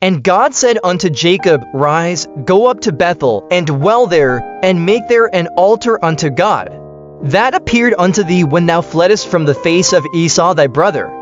And God said unto Jacob, Rise, go up to Bethel, and dwell there, and make there an altar unto God, that appeared unto thee when thou fleddest from the face of Esau thy brother.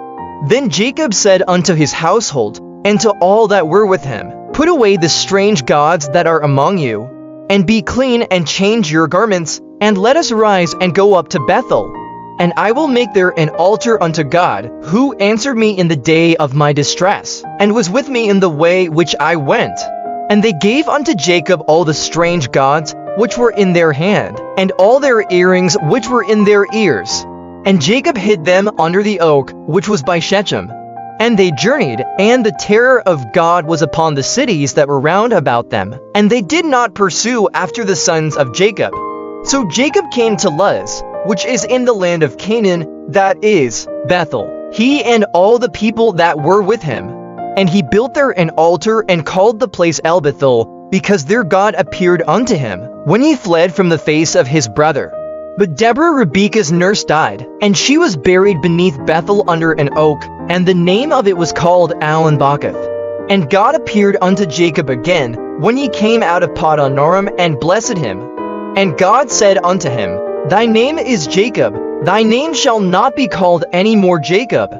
Then Jacob said unto his household, and to all that were with him, Put away the strange gods that are among you, and be clean, and change your garments, and let us rise and go up to Bethel. And I will make there an altar unto God, who answered me in the day of my distress, and was with me in the way which I went. And they gave unto Jacob all the strange gods which were in their hand, and all their earrings which were in their ears. And Jacob hid them under the oak which was by Shechem. And they journeyed, and the terror of God was upon the cities that were round about them, and they did not pursue after the sons of Jacob. So Jacob came to Luz, which is in the land of Canaan, that is, Bethel, he and all the people that were with him. And he built there an altar, and called the place El Bethel, because their God appeared unto him, when he fled from the face of his brother. But Deborah Rebekah's nurse died, and she was buried beneath Bethel under an oak, and the name of it was called Alon-Bakuth. And God appeared unto Jacob again, when he came out of Padanaram, and blessed him. And God said unto him, Thy name is Jacob, thy name shall not be called any more Jacob,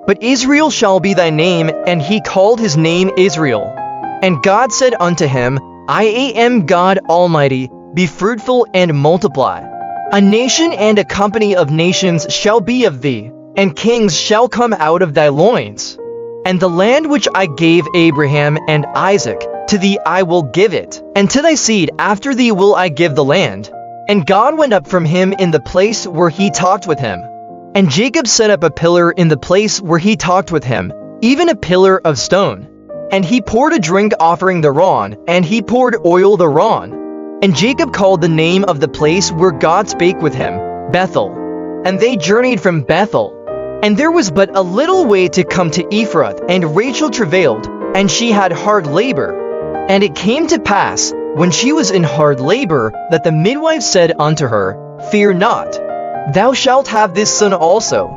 but Israel shall be thy name. And he called his name Israel. And God said unto him, I am God Almighty, be fruitful and multiply. A nation and a company of nations shall be of thee, and kings shall come out of thy loins. And the land which I gave Abraham and Isaac, to thee I will give it, and to thy seed after thee will I give the land. And God went up from him in the place where he talked with him. And Jacob set up a pillar in the place where he talked with him, even a pillar of stone. And he poured a drink offering thereon, and he poured oil thereon. And Jacob called the name of the place where God spake with him, Bethel. And they journeyed from Bethel. And there was but a little way to come to Ephrath, and Rachel travailed, and she had hard labor. And it came to pass, when she was in hard labor, that the midwife said unto her, Fear not, thou shalt have this son also.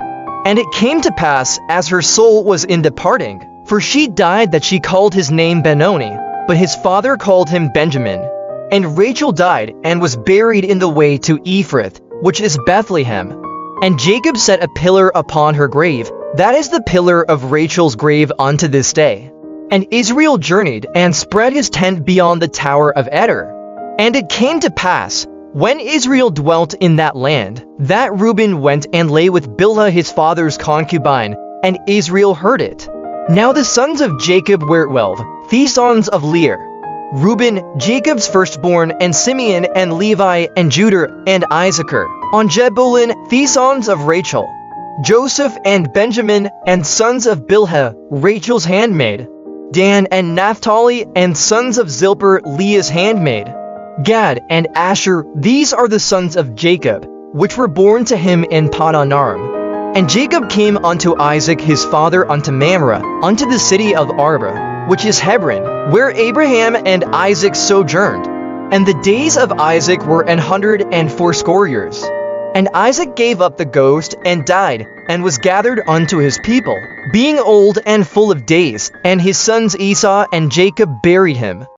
And it came to pass, as her soul was in departing, for she died, that she called his name Benoni, but his father called him Benjamin. And Rachel died, and was buried in the way to Ephrath, which is Bethlehem. And Jacob set a pillar upon her grave, that is the pillar of Rachel's grave unto this day. And Israel journeyed, and spread his tent beyond the tower of Eder. And it came to pass, when Israel dwelt in that land, that Reuben went and lay with Bilhah his father's concubine, and Israel heard it. Now the sons of Jacob were 12, the sons of Leah, Reuben, Jacob's firstborn, and Simeon, and Levi, and Judah, and Issachar, on Jebulun, the sons of Rachel, Joseph, and Benjamin, and sons of Bilhah, Rachel's handmaid, Dan, and Naphtali, and sons of Zilpah, Leah's handmaid, Gad, and Asher. These are the sons of Jacob, which were born to him in Padanaram. And Jacob came unto Isaac his father unto Mamre, unto the city of Arba, which is Hebron, where Abraham and Isaac sojourned. And the days of Isaac were 180 years. And Isaac gave up the ghost, and died, and was gathered unto his people, being old and full of days. And his sons Esau and Jacob buried him.